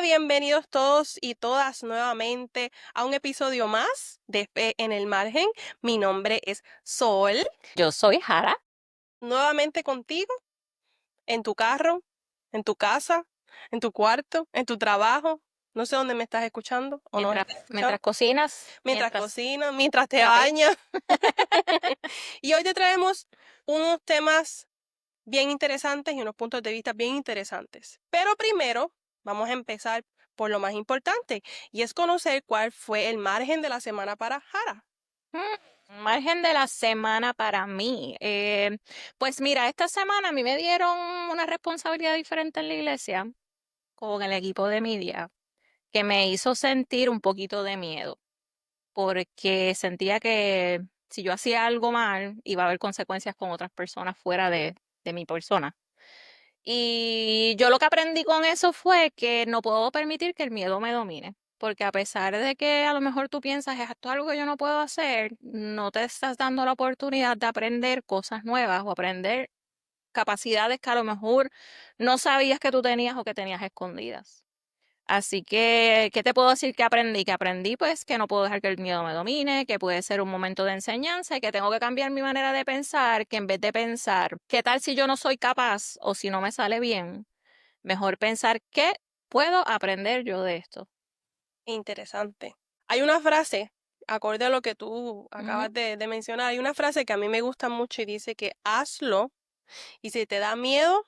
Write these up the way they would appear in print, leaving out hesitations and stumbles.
Bienvenidos todos y todas nuevamente a un episodio más de Fe en el Margen. Mi nombre es Sol, Yo soy Jara. nuevamente contigo, en tu carro, en tu casa, en tu cuarto, en tu trabajo. No sé dónde me estás escuchando o no me estás escuchando. Mientras cocinas, Mientras cocinas, mientras te Ok. bañas. Y hoy te traemos unos temas bien interesantes y unos puntos de vista bien interesantes. Pero primero vamos a empezar por lo más importante y es conocer cuál fue el margen de la semana para Jara. Margen de la semana para mí. Pues mira, esta semana a mí me dieron una responsabilidad diferente en la iglesia con el equipo de media que me hizo sentir un poquito de miedo porque sentía que si yo hacía algo mal iba a haber consecuencias con otras personas fuera de mi persona. Y yo lo que aprendí con eso fue que no puedo permitir que el miedo me domine, porque a pesar de que a lo mejor tú piensas, esto es algo que yo no puedo hacer, no te estás dando la oportunidad de aprender cosas nuevas o aprender capacidades que a lo mejor no sabías que tú tenías o que tenías escondidas. Así que, ¿qué te puedo decir que aprendí? Que aprendí pues que no puedo dejar que el miedo me domine, que puede ser un momento de enseñanza y que tengo que cambiar mi manera de pensar, que en vez de pensar, ¿qué tal si yo no soy capaz o si no me sale bien? Mejor pensar, ¿qué puedo aprender yo de esto? Interesante. Hay una frase, acorde a lo que tú Ujú. acabas de mencionar, hay una frase que a mí me gusta mucho y dice que hazlo y si te da miedo,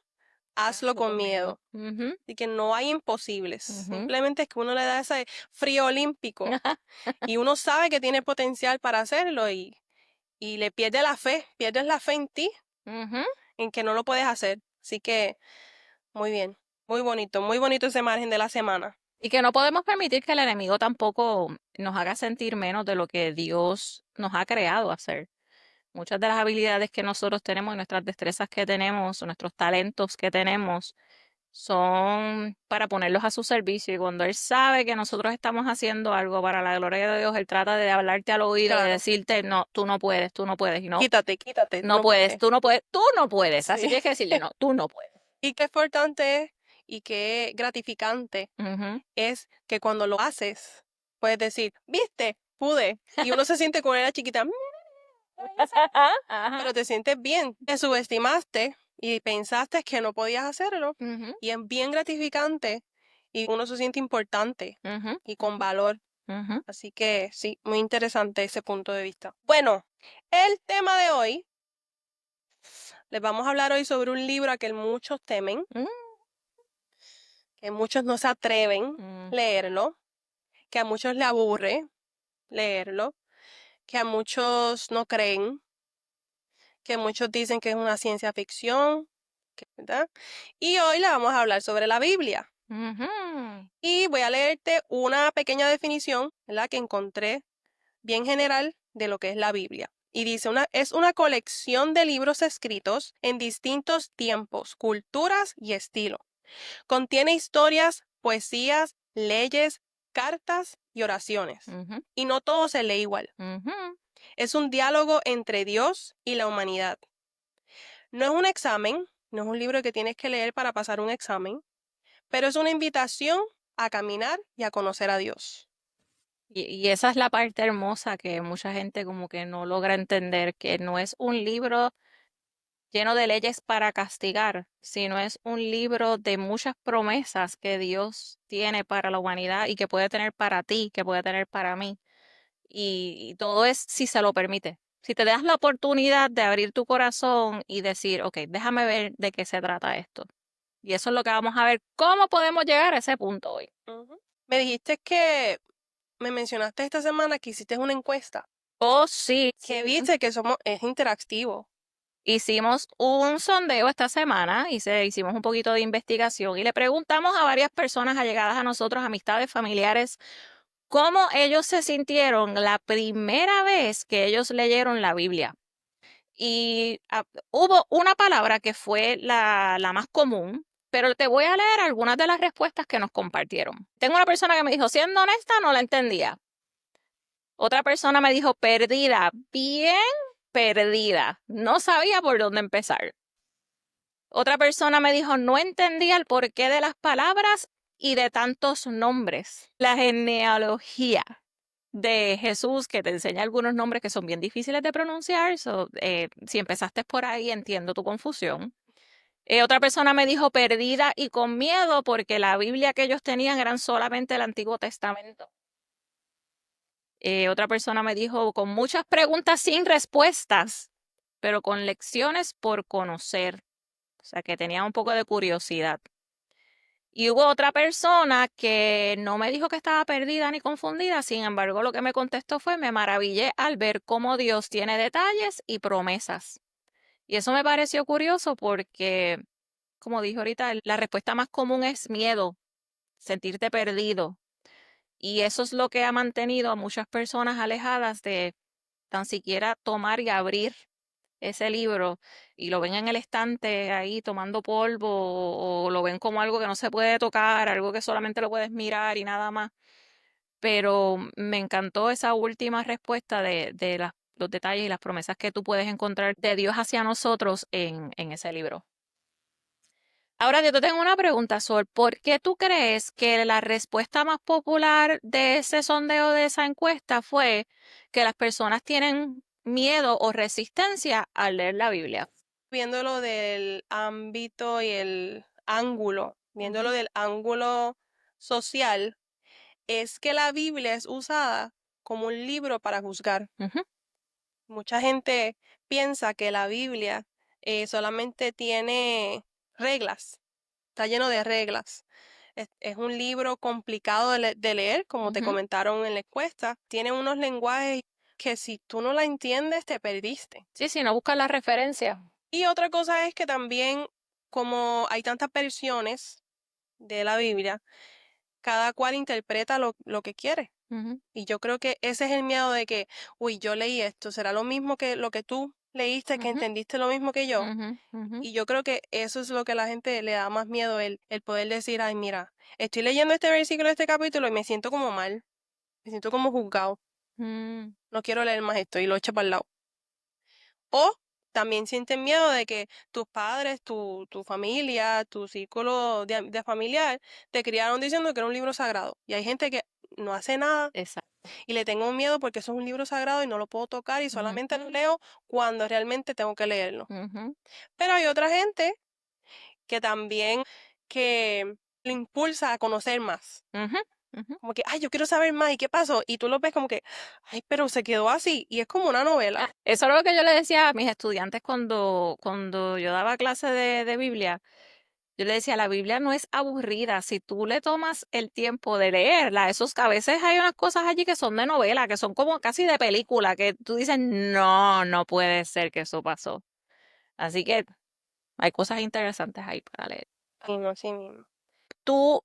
hazlo Hazlo con conmigo. miedo. Ujú, Y que no hay imposibles. ujú. Simplemente es que uno le da ese frío olímpico y uno sabe que tiene potencial para hacerlo y le pierde la fe, pierdes la fe en ti, Ujú. en que no lo puedes hacer. Así que, muy bien, muy bonito ese margen de la semana. Y que no podemos permitir que el enemigo tampoco nos haga sentir menos de lo que Dios nos ha creado a hacer. Muchas de las habilidades que nosotros tenemos, nuestras destrezas que tenemos, o nuestros talentos que tenemos, son para ponerlos a su servicio. Y cuando Él sabe que nosotros estamos haciendo algo para la gloria de Dios, Él trata de hablarte al oído, de Claro, decirte, no, tú no puedes, y no, quítate, quítate, tú no no puedes, puedes. tú no puedes, tú no puedes. Así Sí. tienes que decirle, no, tú no puedes. Y qué importante es y qué gratificante Ujú. es que cuando lo haces, puedes decir, viste, pude. Y uno se siente como era chiquita, Ajá. pero te sientes bien. Te subestimaste y pensaste que no podías hacerlo. Ujú, Y es bien gratificante y uno se siente importante ujú, y con valor. ujú. Así que sí, muy interesante ese punto de vista. Bueno, el tema de hoy, les vamos a hablar hoy sobre un libro a que muchos temen, Mm, que muchos no se atreven a mm. leerlo, que a muchos le aburre leerlo, que a muchos no creen, que muchos dicen que es una ciencia ficción, ¿verdad? Y hoy le vamos a hablar sobre la Biblia. Ujú. Y voy a leerte una pequeña definición, ¿verdad? Que encontré bien general de lo que es la Biblia. Y dice, es una colección de libros escritos en distintos tiempos, culturas y estilo. Contiene historias, poesías, leyes, cartas y oraciones. Ujú, Y no todo se lee igual. ujú. Es un diálogo entre Dios y la humanidad. No es un examen, no es un libro que tienes que leer para pasar un examen, pero es una invitación a caminar y a conocer a Dios. Y esa es la parte hermosa que mucha gente como que no logra entender, que no es un libro lleno de leyes para castigar, sino es un libro de muchas promesas que Dios tiene para la humanidad y que puede tener para ti, que puede tener para mí. Y todo es si se lo permite. Si te das la oportunidad de abrir tu corazón y decir, ok, déjame ver de qué se trata esto. Y eso es lo que vamos a ver, cómo podemos llegar a ese punto hoy. Ujú. Me dijiste que me mencionaste esta semana que hiciste una encuesta, Oh, sí. que viste que es interactivo. Hicimos un sondeo esta semana, hicimos un poquito de investigación y le preguntamos a varias personas allegadas a nosotros, amistades, familiares, cómo ellos se sintieron la primera vez que ellos leyeron la Biblia. Y hubo una palabra que fue la más común, pero te voy a leer algunas de las respuestas que nos compartieron. Tengo una persona que me dijo, siendo honesta, no la entendía. Otra persona me dijo, perdida, bien perdida. No sabía por dónde empezar. Otra persona me dijo, no entendía el porqué de las palabras y de tantos nombres. La genealogía de Jesús, que te enseña algunos nombres que son bien difíciles de pronunciar. Si empezaste por ahí, entiendo tu confusión. Otra persona me dijo perdida y con miedo porque la Biblia que ellos tenían eran solamente el Antiguo Testamento. Otra persona me dijo con muchas preguntas sin respuestas, pero con lecciones por conocer. O sea, que tenía un poco de curiosidad. Y hubo otra persona que no me dijo que estaba perdida ni confundida, sin embargo, lo que me contestó fue, me maravillé al ver cómo Dios tiene detalles y promesas. Y eso me pareció curioso porque, como dije ahorita, la respuesta más común es miedo, sentirte perdido. Y eso es lo que ha mantenido a muchas personas alejadas de tan siquiera tomar y abrir ese libro y lo ven en el estante ahí tomando polvo o lo ven como algo que no se puede tocar, algo que solamente lo puedes mirar y nada más. Pero me encantó esa última respuesta de los detalles y las promesas que tú puedes encontrar de Dios hacia nosotros en ese libro. Ahora yo te tengo una pregunta, Sol. ¿Por qué tú crees que la respuesta más popular de ese sondeo, de esa encuesta, fue que las personas tienen miedo o resistencia al leer la Biblia? Viéndolo del ámbito y el ángulo, viéndolo Ujú, del ángulo social, es que la Biblia es usada como un libro para juzgar. ujú, Mucha gente piensa que la Biblia solamente tiene reglas, está lleno de reglas. Es un libro complicado de leer, como te ujú. comentaron en la encuesta. Tiene unos lenguajes que si tú no la entiendes, te perdiste. Sí, si no buscas la referencia. Y otra cosa es que también, como hay tantas versiones de la Biblia, cada cual interpreta lo que quiere. Ujú, Y yo creo que ese es el miedo de que, uy, yo leí esto, será lo mismo que lo que tú leíste, que ujú, entendiste lo mismo que yo. ujú, ujú, Y yo creo que eso es lo que a la gente le da más miedo, el poder decir, ay, mira, estoy leyendo este versículo, este capítulo y me siento como mal, me siento como juzgado, mm, no quiero leer más esto y lo echa para el lado. O también sienten miedo de que tus padres, tu familia, tu círculo de familiar te criaron diciendo que era un libro sagrado. Y hay gente que no hace nada exacto. y le tengo miedo porque eso es un libro sagrado y no lo puedo tocar y Ujú, solamente lo leo cuando realmente tengo que leerlo. ujú, Pero hay otra gente que también que le impulsa a conocer más. ujú, ujú. Como que, ay, yo quiero saber más, ¿y qué pasó? Y tú lo ves como que, ay, pero se quedó así. Y es como una novela. Eso era lo que yo le decía a mis estudiantes cuando yo daba clase de Biblia. Yo le decía, la Biblia no es aburrida si tú le tomas el tiempo de leerla. Esos que a veces hay unas cosas allí que son de novela, que son como casi de película, que tú dices, no, no puede ser que eso pasó. Así que hay cosas interesantes ahí para leer. Y no así mismo. Tú,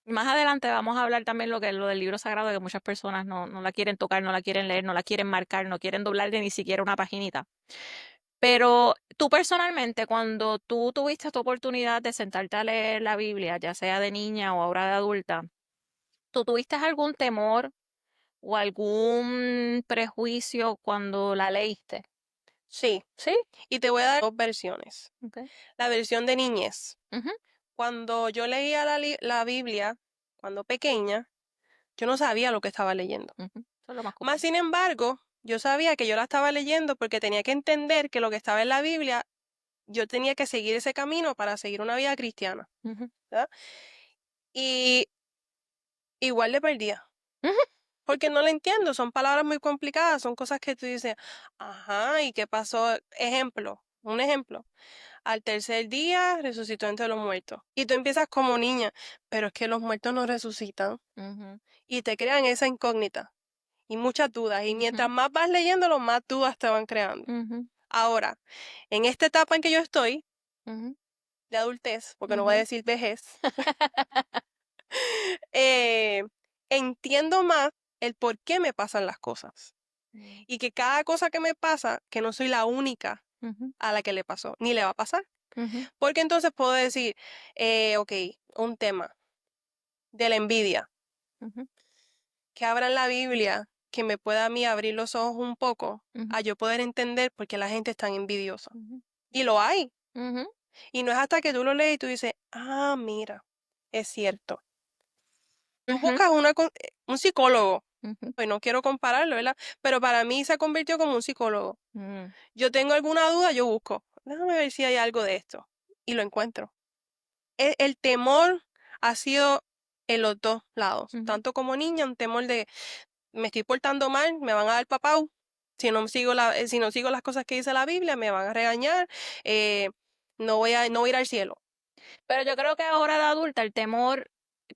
más adelante vamos a hablar también lo que lo del libro sagrado, que muchas personas no la quieren tocar, no la quieren leer, no la quieren marcar, no quieren doblarle ni siquiera una paginita. Pero tú personalmente, cuando tú tuviste tu oportunidad de sentarte a leer la Biblia, ya sea de niña o ahora de adulta, ¿tú tuviste algún temor o algún prejuicio cuando la leíste? Sí, ¿Sí? y te voy a dar dos versiones. Okay. La versión de niñez. Ujú, Cuando yo leía la Biblia, cuando pequeña, yo no sabía lo que estaba leyendo. ujú. Eso es lo más Más común. sin embargo, yo sabía que yo la estaba leyendo porque tenía que entender que lo que estaba en la Biblia, yo tenía que seguir ese camino para seguir una vida cristiana, Ujú, ¿verdad? Y igual le perdía, ujú, porque no la entiendo, son palabras muy complicadas, son cosas que tú dices, ajá, ¿y qué pasó? Ejemplo, un ejemplo. Al tercer día resucitó entre los muertos. Y tú empiezas como niña, pero es que los muertos no resucitan. ujú, Y te crean esa incógnita y muchas dudas. Y mientras ujú, más vas leyéndolo, más dudas te van creando. ujú, Ahora, en esta etapa en que yo estoy, ujú, de adultez, porque no voy a ujú. decir vejez, eh, entiendo más el por qué me pasan las cosas. Mm, Y que cada cosa que me pasa, que no soy la única ujú, a la que le pasó, ni le va a pasar. ujú, Porque entonces puedo decir, ok, un tema de la envidia, ujú, que abran la Biblia, que me pueda a mí abrir los ojos un poco, ujú, a yo poder entender por qué la gente es tan envidiosa. ujú, Y lo hay. ujú, Y no es hasta que tú lo lees y tú dices, ah, mira. es cierto. Tú Ujú, buscas un psicólogo, ujú, pues no quiero compararlo, ¿verdad? Pero para mí se convirtió como un psicólogo. mm, Yo tengo alguna duda, yo busco. Déjame ver si hay algo de esto. Y lo encuentro. El temor ha sido en los dos lados. ujú. Tanto como niña, un temor de me estoy portando mal, me van a dar papau. Si no sigo las cosas que dice la Biblia, me van a regañar. eh, no voy a ir al cielo. Pero yo creo que ahora de adulta el temor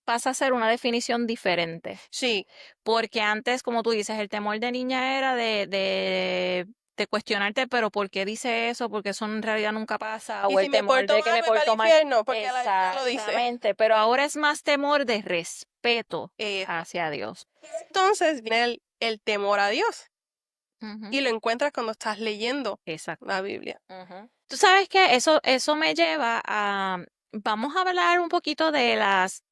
pasa a ser una definición diferente. Sí. Porque antes, como tú dices, el temor de niña era de cuestionarte, pero ¿por qué dice eso? Porque eso en realidad nunca pasa. Y O si el me temor porto de que mal, me voy para el porto mal. infierno, porque la Biblia lo dice. Exactamente. Pero ahora es más temor de respeto Eso. hacia Dios. Entonces viene el temor a Dios. Ujú, Y lo encuentras cuando estás leyendo exacto. la Biblia. Ujú. Tú sabes que eso me lleva a, vamos a hablar un poquito de las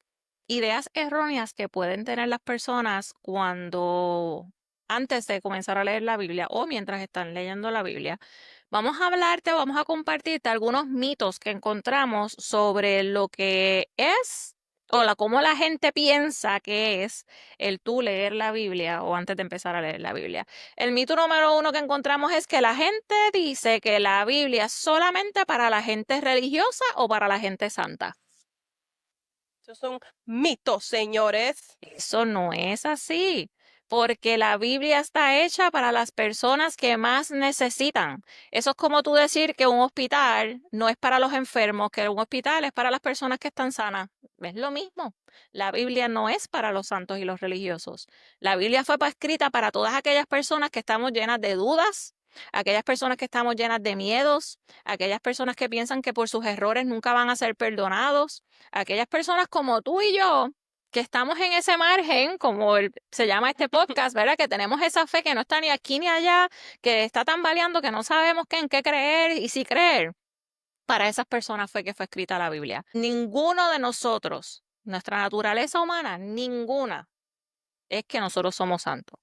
ideas erróneas que pueden tener las personas cuando, antes de comenzar a leer la Biblia o mientras están leyendo la Biblia. Vamos a compartirte algunos mitos que encontramos sobre lo que es o cómo la gente piensa que es el tú leer la Biblia o antes de empezar a leer la Biblia. El mito número uno que encontramos es que la gente dice que la Biblia es solamente para la gente religiosa o para la gente santa. Esos son mitos, señores. Eso no es así, porque la Biblia está hecha para las personas que más necesitan. Eso es como tú decir que un hospital no es para los enfermos, que un hospital es para las personas que están sanas. Es lo mismo. La Biblia no es para los santos y los religiosos. La Biblia fue escrita para todas aquellas personas que estamos llenas de dudas, aquellas personas que estamos llenas de miedos, aquellas personas que piensan que por sus errores nunca van a ser perdonados, aquellas personas como tú y yo que estamos en ese margen, como se llama este podcast, ¿verdad? Que tenemos esa fe que no está ni aquí ni allá, que está tambaleando, que no sabemos en qué creer y si creer. Para esas personas fue que fue escrita la Biblia. Ninguno de nosotros, nuestra naturaleza humana, ninguna, es que nosotros somos santos.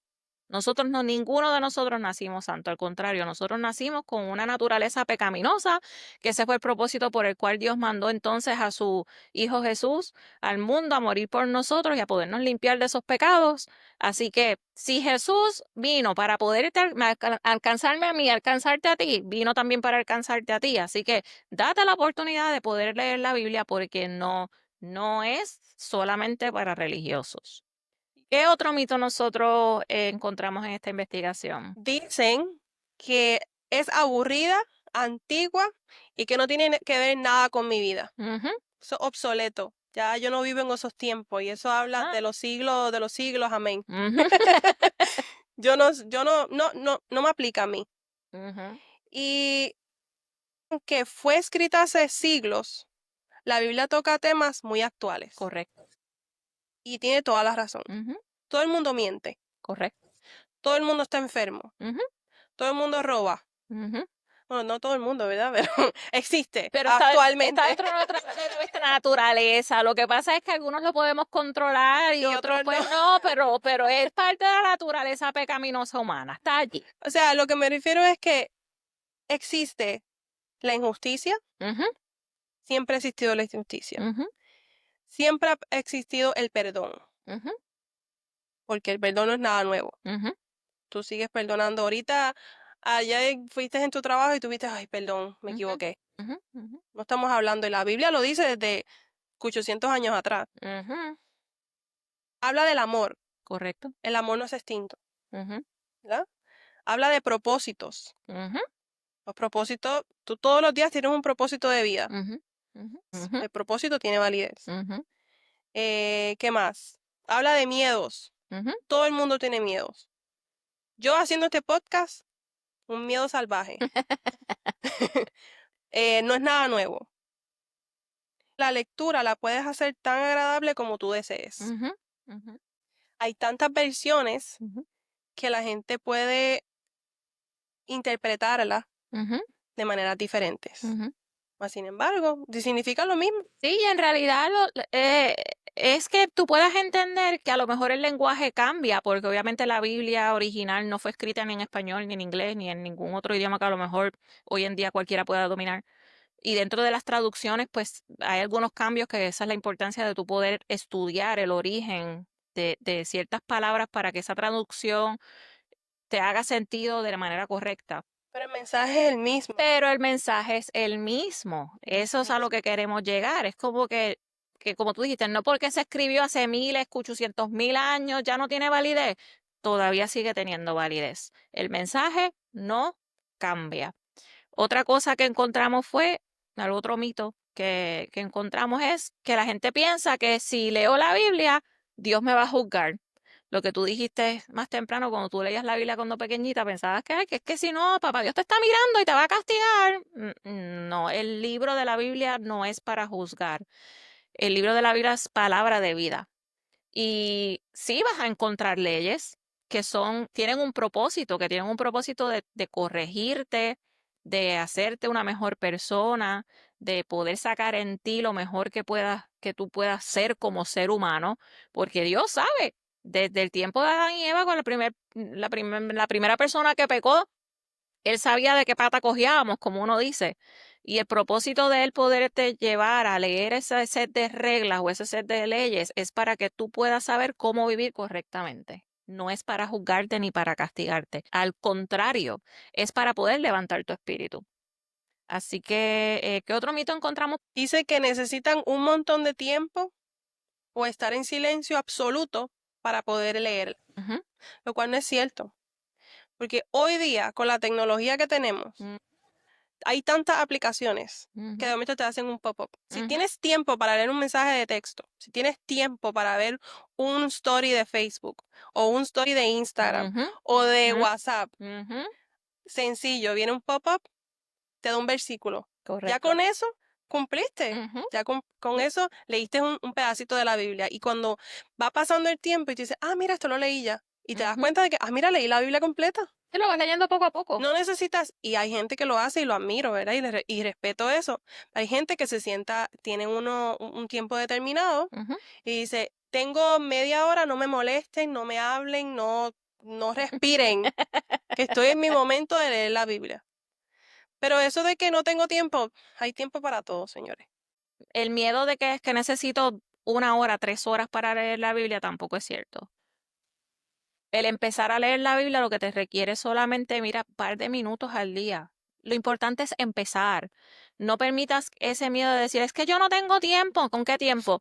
Nosotros no, ninguno de nosotros nacimos santo, al contrario, nosotros nacimos con una naturaleza pecaminosa, que ese fue el propósito por el cual Dios mandó entonces a su Hijo Jesús al mundo a morir por nosotros y a podernos limpiar de esos pecados. Así que si Jesús vino para poder alcanzarme a mí, alcanzarte a ti, vino también para alcanzarte a ti. Así que date la oportunidad de poder leer la Biblia porque no es solamente para religiosos. ¿Qué otro mito nosotros encontramos en esta investigación? Dicen que es aburrida, antigua y que no tiene que ver nada con mi vida. Ujú. Eso es obsoleto. Ya yo no vivo en esos tiempos y eso habla Ah, de los siglos, amén. ujú, No me aplica a mí. ujú, Y que fue escrita hace siglos, la Biblia toca temas muy actuales correcto. y tiene toda la razón. Ujú, Todo el mundo miente, correcto. todo el mundo está enfermo, Ujú, todo el mundo roba. ujú. Bueno, no todo el mundo, ¿verdad? Pero existe Pero está actualmente dentro de nuestra naturaleza. Lo que pasa es que algunos lo podemos controlar y y otros otros no. pues no, pero es parte de la naturaleza pecaminosa humana. Está allí. O sea, lo que me refiero es que existe la injusticia, Ujú, siempre ha existido la injusticia, ujú, siempre ha existido el perdón, ujú, porque el perdón no es nada nuevo. ujú, Tú sigues perdonando. Ahorita, allá fuiste en tu trabajo y tuviste, ay, perdón, me ujú, equivoqué. ujú, ujú, No estamos hablando, y la Biblia lo dice desde 800 años atrás. ujú. Habla del amor. Correcto. El amor no es extinto, Ujú, ¿verdad? Habla de propósitos. ujú, Los propósitos, tú todos los días tienes un propósito de vida. ujú, ujú, ujú, El propósito tiene validez. ujú, ¿Qué más? Habla de miedos. ujú. Todo el mundo tiene miedos. Yo haciendo este podcast, un miedo salvaje. No es nada nuevo. La lectura la puedes hacer tan agradable como tú desees. Ujú, ujú, Hay tantas versiones ujú, que la gente puede interpretarla ujú, de maneras diferentes. ujú. Mas, sin embargo, significa lo mismo. Sí, y en realidad es que tú puedas entender que a lo mejor el lenguaje cambia, porque obviamente la Biblia original no fue escrita ni en español, ni en inglés, ni en ningún otro idioma que a lo mejor hoy en día cualquiera pueda dominar. Y dentro de las traducciones, pues hay algunos cambios que esa es la importancia de tu poder estudiar el origen de ciertas palabras para que esa traducción te haga sentido de la manera correcta. Pero el mensaje es el mismo. Pero el mensaje es el mismo. Eso es a lo que queremos llegar. Es como que como tú dijiste, no porque se escribió hace miles, 800.000 años, ya no tiene validez. Todavía sigue teniendo validez. El mensaje no cambia. Otra cosa que encontramos fue, el otro mito que encontramos es que la gente piensa que si leo la Biblia, Dios me va a juzgar. Lo que tú dijiste más temprano, cuando tú leías la Biblia cuando pequeñita, pensabas que, ay, que es que si no, papá Dios te está mirando y te va a castigar. No, el libro de la Biblia no es para juzgar. El libro de la Biblia es palabra de vida. Y sí vas a encontrar leyes que tienen un propósito, que tienen un propósito de corregirte, de hacerte una mejor persona, de poder sacar en ti lo mejor que tú puedas ser como ser humano, porque Dios sabe, desde el tiempo de Adán y Eva, con la primera persona que pecó, él sabía de qué pata cogíamos, como uno dice. Y el propósito de él poderte llevar a leer ese set de reglas o ese set de leyes es para que tú puedas saber cómo vivir correctamente. No es para juzgarte ni para castigarte. Al contrario, es para poder levantar tu espíritu. Así que, ¿qué otro mito encontramos? Dice que necesitan un montón de tiempo o estar en silencio absoluto para poder leer, Ujú, lo cual no es cierto. Porque hoy día, con la tecnología que tenemos, mm, hay tantas aplicaciones que de ujú, momento te hacen un pop-up. Si ujú, tienes tiempo para leer un mensaje de texto, si tienes tiempo para ver un story de Facebook o un story de Instagram ujú, o de ujú, WhatsApp, ujú. sencillo, viene un pop-up, te da un versículo. Ya Correcto. con eso cumpliste. Ujú, Ya con sí, eso leíste un pedacito de la Biblia. Y cuando va pasando el tiempo y tú dices, ah, mira, esto lo leí ya. Y te das ujú. cuenta de que, ah, mira, leí la Biblia completa. Te lo vas leyendo poco a poco. No necesitas, y hay gente que lo hace y lo admiro, ¿verdad? Y respeto eso. Hay gente que se sienta, tiene un tiempo determinado Ujú. y dice, tengo media hora, no me molesten, no me hablen, no respiren, que estoy en mi momento de leer la Biblia. Pero eso de que no tengo tiempo, hay tiempo para todo, señores. El miedo de que es que necesito 1 hora, 3 horas para leer la Biblia tampoco es cierto. El empezar a leer la Biblia lo que te requiere es solamente, mira, un par de minutos al día. Lo importante es empezar. No permitas ese miedo de decir, es que yo no tengo tiempo. ¿Con qué tiempo?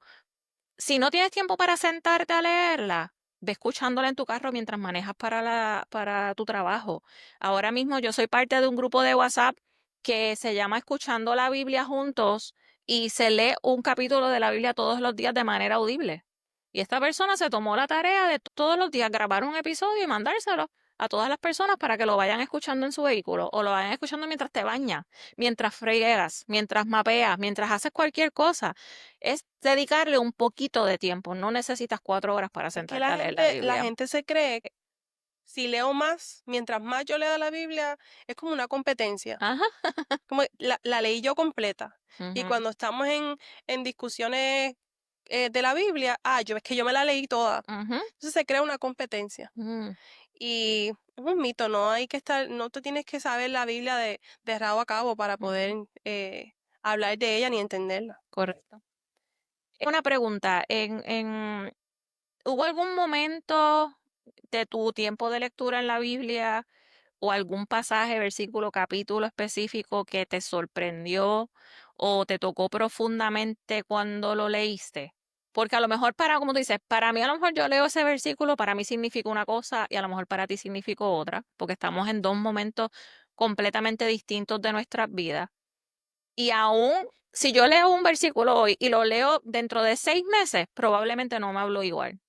Si no tienes tiempo para sentarte a leerla, ve escuchándola en tu carro mientras manejas para tu trabajo. Ahora mismo yo soy parte de un grupo de WhatsApp que se llama Escuchando la Biblia Juntos y se lee un capítulo de la Biblia todos los días de manera audible. Y esta persona se tomó la tarea de todos los días grabar un episodio y mandárselo a todas las personas para que lo vayan escuchando en su vehículo o lo vayan escuchando mientras te bañas, mientras fregas, mientras mapeas, mientras haces cualquier cosa. Es dedicarle un poquito de tiempo. No necesitas 4 horas para Es que sentarte a leer la la Biblia. gente se cree que si leo más, mientras más yo lea la Biblia, es como una competencia. Ajá. Como la leí yo completa. Y Ujú, cuando estamos en discusiones de la Biblia, es que yo me la leí toda. ujú, Entonces se crea una competencia. mm, Y es un mito, no hay que estar, no te tienes que saber la Biblia de rabo a cabo para poder ujú, hablar de ella ni entenderla. correcto. Una pregunta, ¿hubo algún momento de tu tiempo de lectura en la Biblia o algún pasaje, versículo, capítulo específico que te sorprendió o te tocó profundamente cuando lo leíste? Porque a lo mejor como tú dices, para mí a lo mejor yo leo ese versículo, para mí significa una cosa y a lo mejor para ti significa otra, porque estamos en dos momentos completamente distintos de nuestras vidas. Y aún si yo leo un versículo hoy y lo leo dentro de 6 meses, probablemente no me hablo igual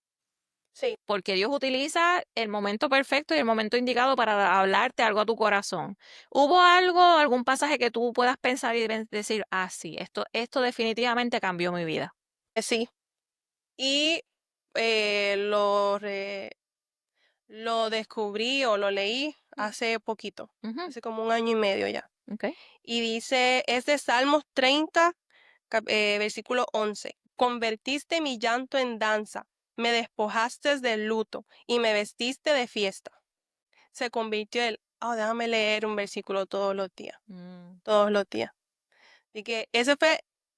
Sí. porque Dios utiliza el momento perfecto y el momento indicado para hablarte algo a tu corazón. ¿Hubo algo, algún pasaje que tú puedas pensar y decir, ah, sí, esto definitivamente cambió mi vida? Sí. Y lo descubrí o lo leí Mm, hace poquito, ujú, hace como un año y medio ya. ok. Y dice, es de Salmos 30, versículo 11. Convertiste mi llanto en danza, me despojaste del luto y me vestiste de fiesta. Se convirtió déjame leer un versículo todos los días, Mm, todos los días. Así que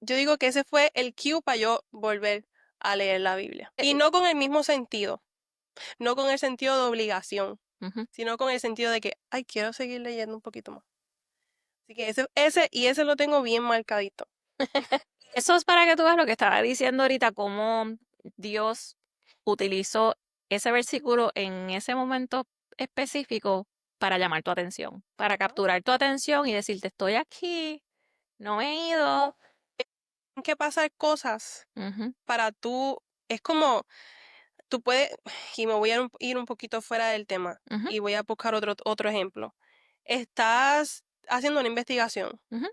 yo digo que ese fue el cue para yo volver a leer la Biblia. Y no con el mismo sentido, no con el sentido de obligación, Ujú. sino con el sentido de que, ay, quiero seguir leyendo un poquito más. Así que ese lo tengo bien marcadito. Eso es para que tú veas lo que estaba diciendo ahorita, cómo Dios utilizó ese versículo en ese momento específico para llamar tu atención, para capturar tu atención y decirte, estoy aquí, no me he ido. Tienen que pasar cosas Ujú, para es como, tú puedes, y me voy a ir un poquito fuera del tema ujú, y voy a buscar otro ejemplo. Estás haciendo una investigación ujú,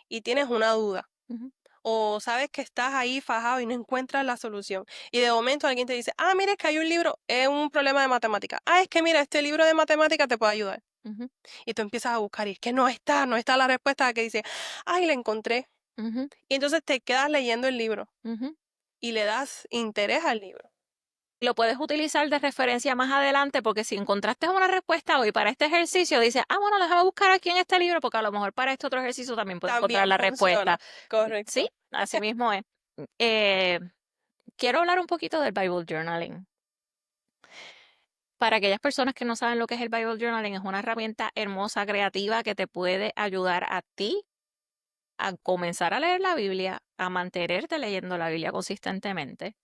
y tienes una duda. ujú, O sabes que estás ahí fajado y no encuentras la solución. Y de momento alguien te dice, ah, mira, es que hay un libro, es un problema de matemática. Ah, es que mira, este libro de matemática te puede ayudar. ujú, Y tú empiezas a buscar y es que no está la respuesta que dice, ay, la encontré. ujú, Y entonces te quedas leyendo el libro ujú. y le das interés al libro. Lo puedes utilizar de referencia más adelante porque si encontraste una respuesta hoy para este ejercicio, dices, ah, bueno, déjame buscar aquí en este libro porque a lo mejor para este otro ejercicio también puedo encontrar También la respuesta. funciona. Sí, Correcto. así mismo es. Eh, quiero hablar un poquito del Bible Journaling. Para aquellas personas que no saben lo que es el Bible Journaling, es una herramienta hermosa, creativa, que te puede ayudar a ti a comenzar a leer la Biblia, a mantenerte leyendo la Biblia consistentemente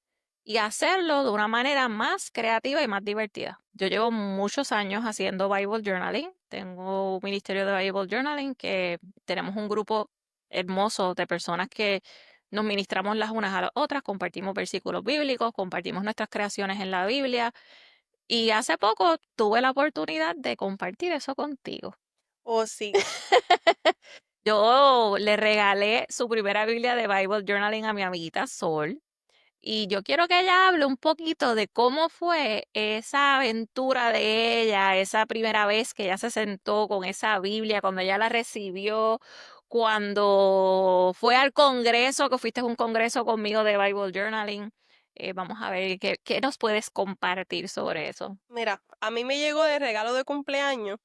y hacerlo de una manera más creativa y más divertida. Yo llevo muchos años haciendo Bible Journaling. Tengo un ministerio de Bible Journaling que tenemos un grupo hermoso de personas que nos ministramos las unas a las otras, compartimos versículos bíblicos, compartimos nuestras creaciones en la Biblia. Y hace poco tuve la oportunidad de compartir eso contigo. O sí. Yo le regalé su primera Biblia de Bible Journaling a mi amiguita Sol. Y yo quiero que ella hable un poquito de cómo fue esa aventura de ella, esa primera vez que ella se sentó con esa Biblia, cuando ella la recibió, cuando fue al congreso, que fuiste a un congreso conmigo de Bible Journaling. Vamos a ver qué nos puedes compartir sobre eso. Mira, a mí me llegó de regalo de cumpleaños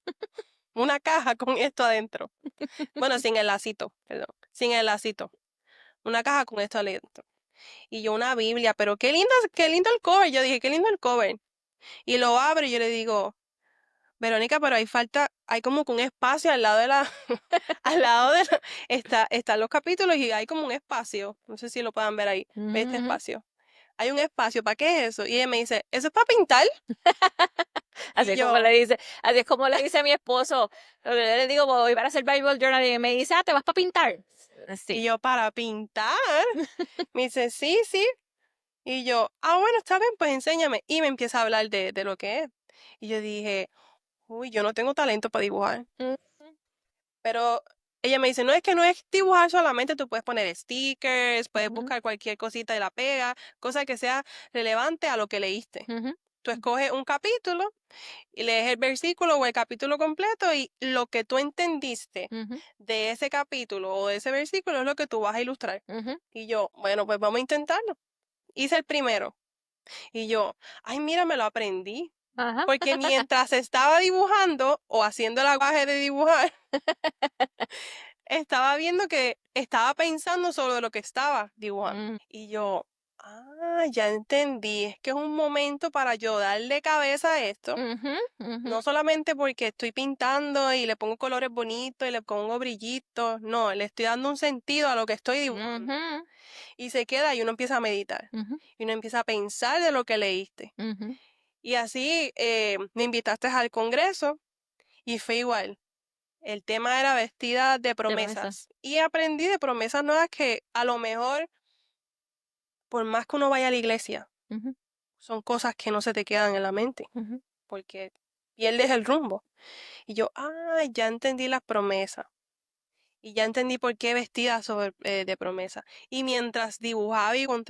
una caja con esto adentro. Bueno, sin el lacito, perdón. Sin el lacito. Una caja con esto adentro. Y yo una Biblia, pero qué lindo el cover. Yo dije, qué lindo el cover. Y lo abro y yo le digo, Verónica, pero hay como que un espacio al lado de al lado de están los capítulos y hay como un espacio. No sé si lo puedan ver ahí. ¿Ve este Ujú. espacio? Hay un espacio, ¿para qué es eso? Y ella me dice, ¿eso es para pintar? Así Y es como le yo, dice, así es como le dice a mi esposo. Yo le digo, voy para hacer Bible Journaling y me dice, ah, ¿te vas para pintar? Sí. ¿para pintar? Me dice, sí, sí. Y yo, ah, bueno, está bien, pues enséñame. Y me empieza a hablar de lo que es. Y yo dije, uy, yo no tengo talento para dibujar. Ujú, Pero ella me dice, no, es que no es dibujar solamente, tú puedes poner stickers, puedes ujú, buscar cualquier cosita y la pega, cosa que sea relevante a lo que leíste. ujú, Tú escoges un capítulo y lees el versículo o el capítulo completo y lo que tú entendiste ujú, de ese capítulo o de ese versículo es lo que tú vas a ilustrar. ujú. Y yo, bueno, pues vamos a intentarlo. Hice el primero y yo, ay, mira, me lo aprendí. Ajá. Porque mientras estaba dibujando o haciendo el aguaje de dibujar, estaba viendo que estaba pensando sobre lo que estaba dibujando. Mm, Y yo, ya entendí, es que es un momento para yo darle cabeza a esto. ujú, ujú, No solamente porque estoy pintando y le pongo colores bonitos y le pongo brillitos, no, le estoy dando un sentido a lo que estoy dibujando. ujú, Y se queda y uno empieza a meditar. ujú, Y uno empieza a pensar de lo que leíste. ujú. Y así me invitaste al congreso y fue igual. El tema era vestida de De promesa. promesas. Y aprendí de promesas nuevas que a lo mejor, por más que uno vaya a la iglesia, Ujú, son cosas que no se te quedan en la mente, ujú, porque pierdes el rumbo. Y yo, ya entendí las promesas. Y ya entendí por qué vestida de promesa. Y mientras dibujaba y con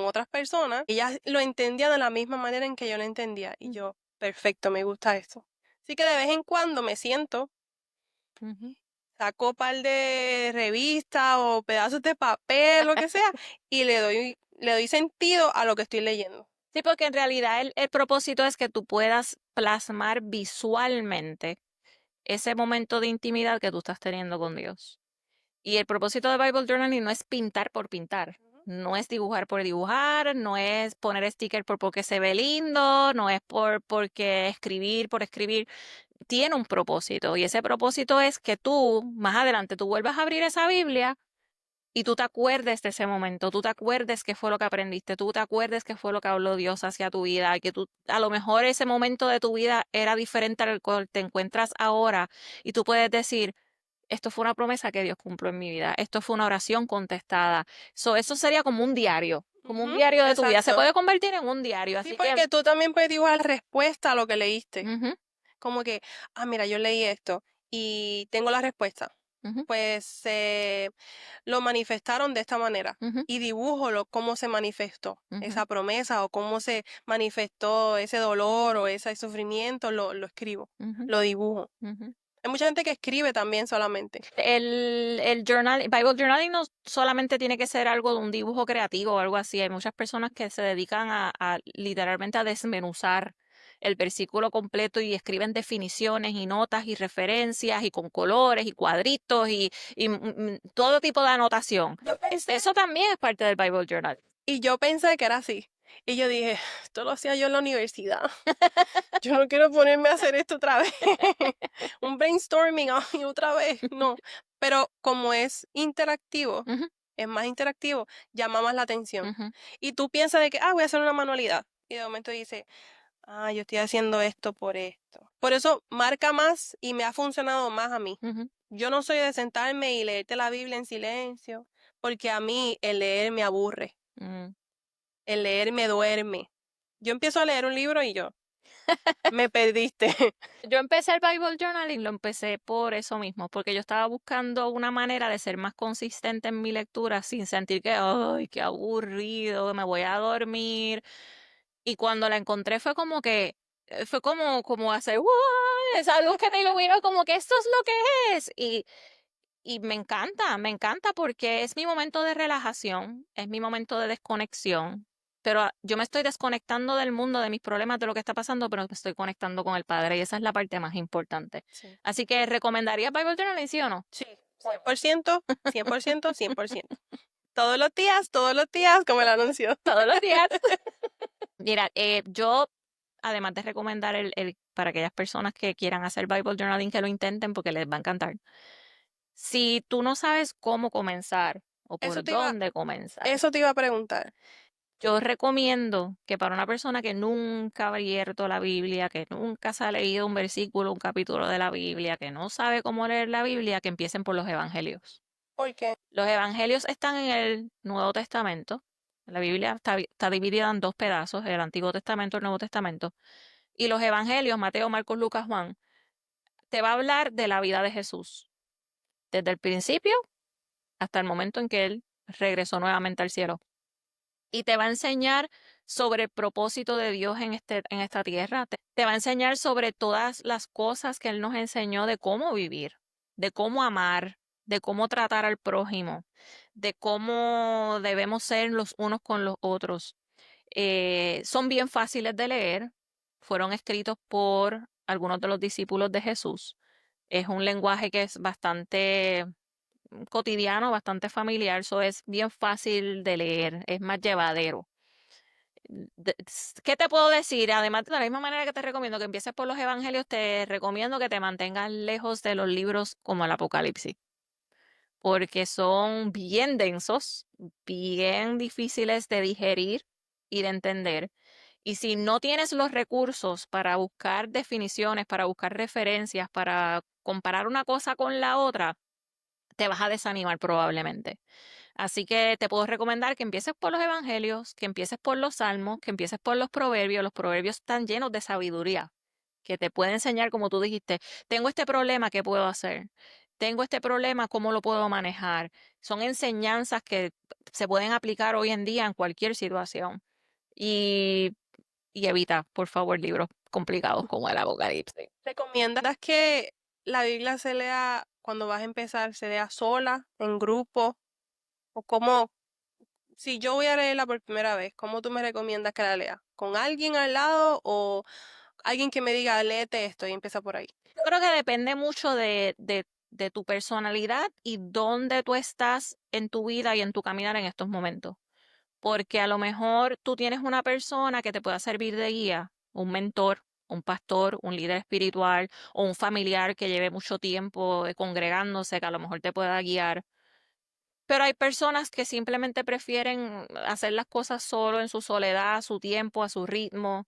otras personas, ellas lo entendían de la misma manera en que yo lo entendía. Y ujú, yo, perfecto, me gusta esto. Así que de vez en cuando me siento, ujú. saco par de revistas o pedazos de papel, lo que sea, y le doy sentido a lo que estoy leyendo. Sí, porque en realidad el propósito es que tú puedas plasmar visualmente ese momento de intimidad que tú estás teniendo con Dios. Y el propósito de Bible Journaling no es pintar por pintar. No es dibujar por dibujar, no es poner sticker porque se ve lindo, no es porque escribir por escribir. Tiene un propósito y ese propósito es que tú, más adelante, tú vuelvas a abrir esa Biblia y tú te acuerdes de ese momento, tú te acuerdes qué fue lo que aprendiste, tú te acuerdes qué fue lo que habló Dios hacia tu vida, que tú, a lo mejor ese momento de tu vida era diferente al cual te encuentras ahora y tú puedes decir, esto fue una promesa que Dios cumplió en mi vida, esto fue una oración contestada. Eso sería como un Ujú, diario de tu vida, se exacto. puede convertir en un diario, Sí, así que... porque tú también puedes dibujar respuesta a lo que leíste. ujú, Como que, mira, yo leí esto y tengo la respuesta. ujú, Pues lo manifestaron de esta manera ujú, y dibujo cómo se manifestó ujú, esa promesa o cómo se manifestó ese dolor o ese sufrimiento, lo escribo, ujú, lo dibujo. ujú. Hay mucha gente que escribe también solamente. Bible journaling no solamente tiene que ser algo de un dibujo creativo o algo así. Hay muchas personas que se dedican a literalmente a desmenuzar el versículo completo y escriben definiciones y notas y referencias y con colores y cuadritos y todo tipo de anotación. Yo pensé, Eso también es parte del Bible journal. y yo pensé que era así. Y yo dije, esto lo hacía yo en la universidad. Yo no quiero ponerme a hacer esto otra vez. Un brainstorming ay, otra vez. No. Pero como Ujú, es más interactivo, llama más la atención. ujú, Y tú piensas de que, voy a hacer una manualidad. Y de momento dices, yo estoy haciendo esto por esto. Por eso marca más y me ha funcionado más a mí. ujú, Yo no soy de sentarme y leerte la Biblia en silencio, porque a mí el leer me aburre. mm. El leer me duerme. Yo empiezo a leer un libro y yo, me perdiste. Yo empecé el Bible journaling, lo empecé por eso mismo, porque yo estaba buscando una manera de ser más consistente en mi lectura sin sentir que, ay, qué aburrido, me voy a dormir. Y cuando la encontré fue como que, fue como hacer, ¡wow! Esa luz que te iluminó, como que esto es lo que es. Y me encanta porque es mi momento de relajación, es mi momento de desconexión. Pero yo me estoy desconectando del mundo, de mis problemas, de lo que está pasando, pero me estoy conectando con el Padre y esa es la parte más importante. Sí. Así que, ¿recomendaría Bible Journaling, sí o no? Sí, 100%, 100%, 100%. Todos los días, como el anuncio. Todos los días. Mira, yo, además de recomendar para aquellas personas que quieran hacer Bible Journaling, que lo intenten porque les va a encantar. Si tú no sabes cómo comenzar o Eso por te iba, dónde comenzar, eso te iba a preguntar. yo recomiendo que para una persona que nunca ha abierto la Biblia, que nunca se ha leído un versículo, un capítulo de la Biblia, que no sabe cómo leer la Biblia, que empiecen por los evangelios. ¿Por qué? Los evangelios están en el Nuevo Testamento. La Biblia está dividida en dos pedazos, el Antiguo Testamento y el Nuevo Testamento. Y los evangelios, Mateo, Marcos, Lucas, Juan, te va a hablar de la vida de Jesús, desde el principio hasta el momento en que él regresó nuevamente al cielo. Y te va a enseñar sobre el propósito de Dios en esta tierra. Te va a enseñar sobre todas las cosas que Él nos enseñó de cómo vivir, de cómo amar, de cómo tratar al prójimo, de cómo debemos ser los unos con los otros. Son bien fáciles de leer. Fueron escritos por algunos de los discípulos de Jesús. Es un lenguaje que es bastante cotidiano, bastante familiar, eso es bien fácil de leer, es más llevadero. ¿Qué te puedo decir? Además, de la misma manera que te recomiendo que empieces por los evangelios, te recomiendo que te mantengas lejos de los libros como el Apocalipsis, porque son bien densos, bien difíciles de digerir y de entender. Y si no tienes los recursos para buscar definiciones, para buscar referencias, para comparar una cosa con la otra, te vas a desanimar probablemente. Así que te puedo recomendar que empieces por los evangelios, que empieces por los salmos, que empieces por los proverbios. Los proverbios están llenos de sabiduría, que te puede enseñar, como tú dijiste, tengo este problema, ¿qué puedo hacer? Tengo este problema, ¿cómo lo puedo manejar? Son enseñanzas que se pueden aplicar hoy en día en cualquier situación. Y, y evita, por favor, libros complicados como el Apocalipsis. ¿Recomiendas que la Biblia se lea cuando vas a empezar, se lea sola, en grupo? ¿O cómo, si yo voy a leerla por primera vez, cómo tú me recomiendas que la lea? ¿Con alguien al lado o alguien que me diga, léete esto y empieza por ahí? Yo creo que depende mucho de de tu personalidad y dónde tú estás en tu vida y en tu caminar en estos momentos. Porque a lo mejor tú tienes una persona que te pueda servir de guía, un mentor, un pastor, un líder espiritual o un familiar que lleve mucho tiempo congregándose, que a lo mejor te pueda guiar. Pero hay personas que simplemente prefieren hacer las cosas solo en su soledad, a su tiempo, a su ritmo.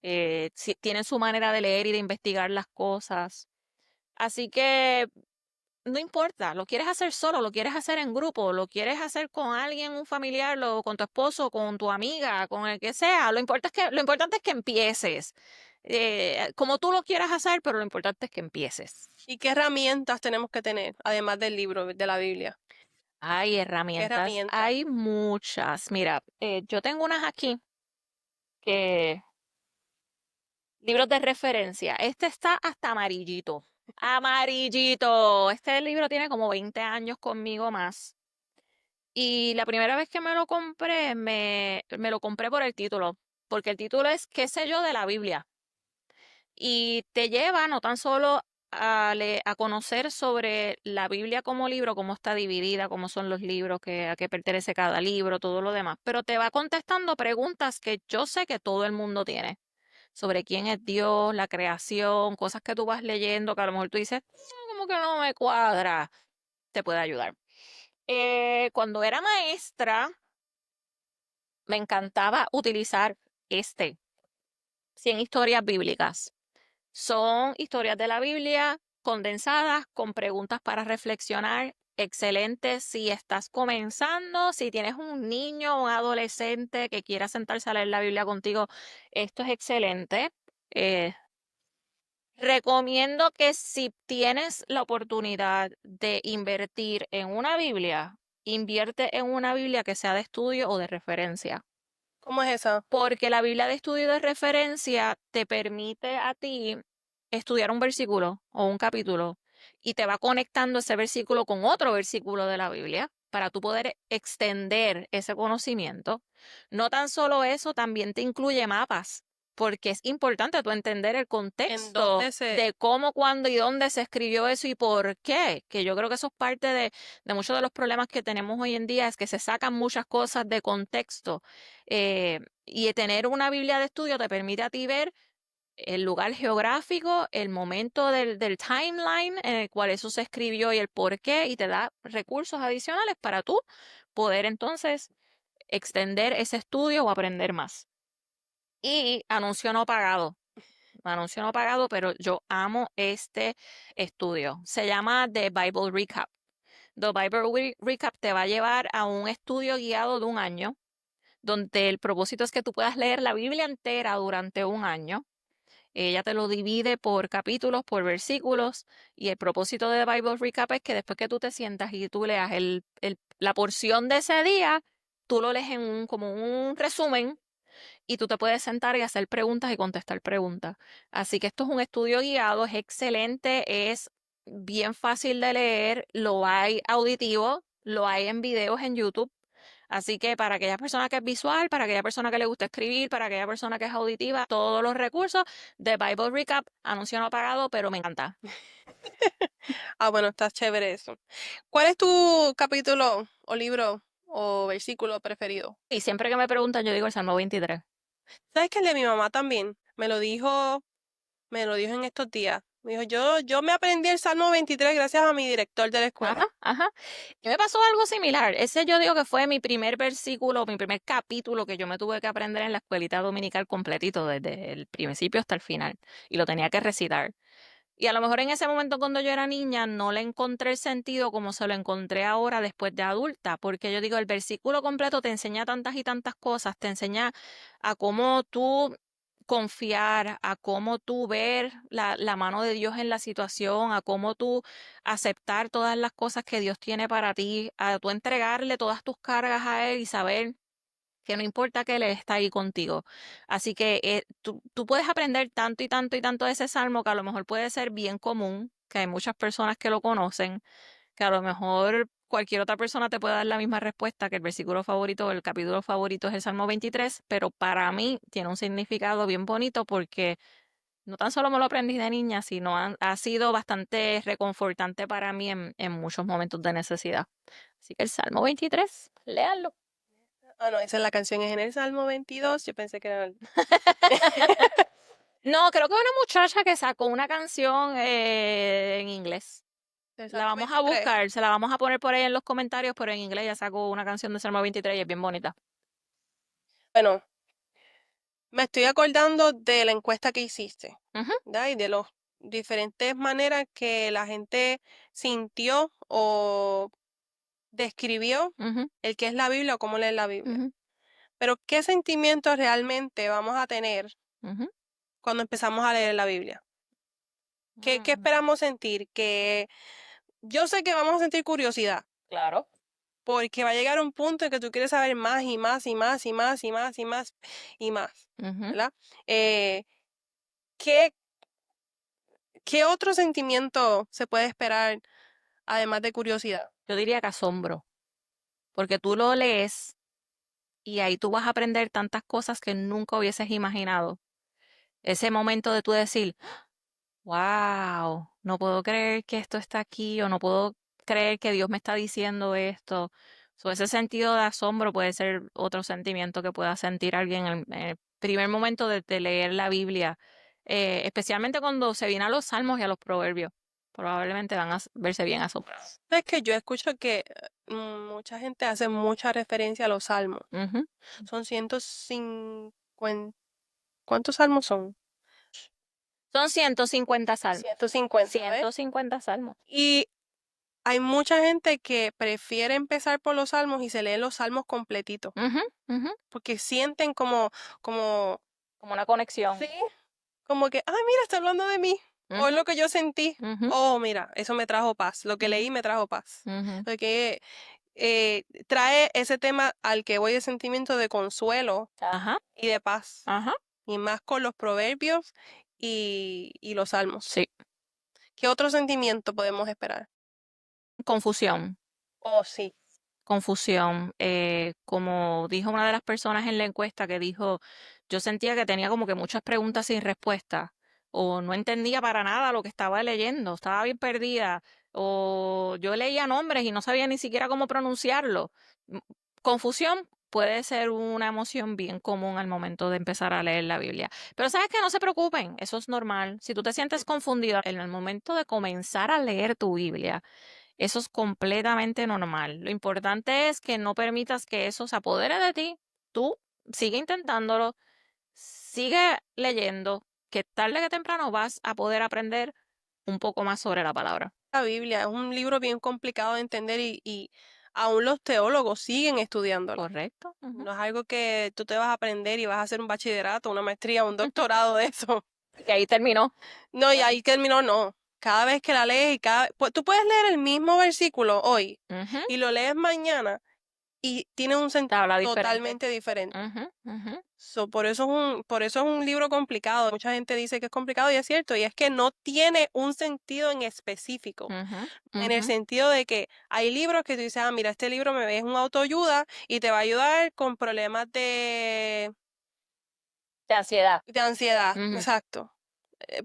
Tienen su manera de leer y de investigar las cosas. Así que no importa, lo quieres hacer solo, lo quieres hacer en grupo, lo quieres hacer con alguien, un familiar, con tu esposo, con tu amiga, con el que sea. Lo importante es que empieces. Como tú lo quieras hacer, pero lo importante es que empieces. ¿Y qué herramientas tenemos que tener, además del libro, de la Biblia? Hay ¿Qué herramientas, herramientas? hay muchas. Mira, yo tengo unas aquí que libros de referencia. Este está hasta amarillito. Amarillito. Este libro tiene como 20 años conmigo más. Y la primera vez que me lo compré, me lo compré por el título, porque el título es ¿Qué sé yo de la Biblia? Y te lleva no tan solo a conocer sobre la Biblia como libro, cómo está dividida, cómo son los libros, a qué pertenece cada libro, todo lo demás, pero te va contestando preguntas que yo sé que todo el mundo tiene sobre quién es Dios, la creación, cosas que tú vas leyendo que a lo mejor tú dices, como que no me cuadra, te puede ayudar. Cuando era maestra, me encantaba utilizar este, 100 historias bíblicas. Son historias de la Biblia condensadas con preguntas para reflexionar. Excelente si estás comenzando, si tienes un niño o un adolescente que quiera sentarse a leer la Biblia contigo, esto es excelente. Eh, Recomiendo que si tienes la oportunidad de invertir en una Biblia, invierte en una Biblia que sea de estudio o de referencia, ¿Cómo es esa? porque la Biblia de estudio de referencia te permite a ti estudiar un versículo o un capítulo y te va conectando ese versículo con otro versículo de la Biblia para tú poder extender ese conocimiento. No tan solo eso, también te incluye mapas, porque es importante tú entender el ¿En contexto dónde se...? de cómo, cuándo y dónde se escribió eso y por qué, que yo creo que eso es parte de muchos de los problemas que tenemos hoy en día, es que se sacan muchas cosas de contexto. Y tener una Biblia de estudio te permite a ti ver el lugar geográfico, el momento del timeline en el cual eso se escribió y el por qué, y te da recursos adicionales para tú poder entonces extender ese estudio o aprender más. Y anuncio no pagado, pero yo amo este estudio. Se llama The Bible Recap. The Bible Recap te va a llevar a un estudio guiado de un año, donde el propósito es que tú puedas leer la Biblia entera durante un año. Ella te lo divide por capítulos, por versículos, y el propósito de Bible Recap es que después que tú te sientas y tú leas la porción de ese día, tú lo lees como un resumen y tú te puedes sentar y hacer preguntas y contestar preguntas. Así que esto es un estudio guiado, es excelente, es bien fácil de leer, lo hay auditivo, lo hay en videos en YouTube. Así que para aquella persona que es visual, para aquella persona que le gusta escribir, para aquella persona que es auditiva, todos los recursos de Bible Recap, anuncio no pagado, pero me encanta. Ah, bueno, está chévere eso. ¿Cuál es tu capítulo o libro o versículo preferido? Y siempre que me preguntan, yo digo el Salmo 23. ¿Sabes que el de mi mamá también? Me lo dijo en estos días. Me dijo, yo me aprendí el Salmo 23 gracias a mi director de la escuela. Ajá, ajá. Y me pasó algo similar. Ese yo digo que fue mi primer versículo, mi primer capítulo que yo me tuve que aprender en la escuelita dominical completito, desde el principio hasta el final. Y lo tenía que recitar. Y a lo mejor en ese momento cuando yo era niña no le encontré el sentido como se lo encontré ahora después de adulta, porque yo digo, el versículo completo te enseña tantas y tantas cosas, te enseña a cómo tú confiar, a cómo tú ver la mano de Dios en la situación, a cómo tú aceptar todas las cosas que Dios tiene para ti, a tú entregarle todas tus cargas a Él y saber que no importa que Él está ahí contigo. Así que tú puedes aprender tanto y tanto y tanto de ese salmo que a lo mejor puede ser bien común, que hay muchas personas que lo conocen, que a lo mejor cualquier otra persona te puede dar la misma respuesta, que el versículo favorito o el capítulo favorito es el Salmo 23, pero para mí tiene un significado bien bonito porque No tan solo me lo aprendí de niña, sino ha sido bastante reconfortante para mí en muchos momentos de necesidad. Así que el Salmo 23, léanlo. Ah, no, esa es la canción, es en el Salmo 22. Yo pensé que era No, creo que una muchacha que sacó una canción en inglés. el La Salmo vamos a 23. buscar, se la vamos a poner por ahí en los comentarios, pero en inglés ya sacó una canción de Salmo 23 y es bien bonita. Bueno, me estoy acordando de la encuesta que hiciste, Ujú, ¿verdad? Y de las diferentes maneras que la gente sintió o describió ujú, el que es la Biblia o cómo leer la Biblia. ujú, Pero, ¿qué sentimientos realmente vamos a tener ujú, cuando empezamos a leer la Biblia? ¿Qué ujú. esperamos sentir? Que yo sé que vamos a sentir curiosidad, Claro. porque va a llegar un punto en que tú quieres saber más y más y más y más y más y más y más, Ujú. ¿verdad? Eh, ¿qué, qué otro sentimiento se puede esperar además de curiosidad? Yo diría que asombro, porque tú lo lees y ahí tú vas a aprender tantas cosas que nunca hubieses imaginado. Ese momento de tú decir, wow, no puedo creer que esto está aquí o no puedo creer que Dios me está diciendo esto. So, ese sentido de asombro puede ser otro sentimiento que pueda sentir alguien en el primer momento de leer la Biblia, especialmente cuando se viene a los salmos y a los proverbios. Probablemente van a verse bien asombrados. Es que yo escucho que mucha gente hace mucha referencia a los salmos. Ujú. Son 150. ¿Cuántos salmos son? Son 150 salmos. 150, ¿ves? 150 salmos. Y hay mucha gente que prefiere empezar por los salmos y se lee los salmos completitos, Ujú, ujú. porque sienten como, Como una conexión. sí, como que, ah, mira, está hablando de mí, o es Ujú, lo que yo sentí. ujú, Oh, mira, eso me trajo paz, lo que ujú, leí me trajo paz. ujú. Porque trae ese tema al que voy de sentimiento de consuelo Ajá, y de paz, ajá. y más con los proverbios y los salmos. Sí. ¿Qué otro sentimiento podemos esperar? Confusión. Oh, sí. Confusión. Como dijo una de las personas en la encuesta que dijo, yo sentía que tenía como que muchas preguntas sin respuesta, o no entendía para nada lo que estaba leyendo, estaba bien perdida, o yo leía nombres y no sabía ni siquiera cómo pronunciarlo. Confusión puede ser una emoción bien común al momento de empezar a leer la Biblia. Pero sabes que no se preocupen, eso es normal. Si tú te sientes confundido en el momento de comenzar a leer tu Biblia, eso es completamente normal. Lo importante es que no permitas que eso se apodere de ti. Tú sigue intentándolo, sigue leyendo, que tarde que temprano vas a poder aprender un poco más sobre la palabra. La Biblia es un libro bien complicado de entender y aún los teólogos siguen estudiándolo. ¿Correcto? Ujú. No es algo que tú te vas a aprender y vas a hacer un bachillerato, una maestría, un doctorado de eso. Y ahí terminó. No, y ahí terminó, no. Cada vez que la lees y tú puedes leer el mismo versículo hoy Ujú. y lo lees mañana y tiene un Te sentido habla diferente. totalmente diferente. Ujú, ujú, Por eso es un libro complicado. Mucha gente dice que es complicado y es cierto, y es que no tiene un sentido en específico. ujú, En el ujú. sentido de que hay libros que tú dices, ah, mira, este libro es un autoayuda y te va a ayudar con problemas De ansiedad. de ansiedad. Ujú, Exacto.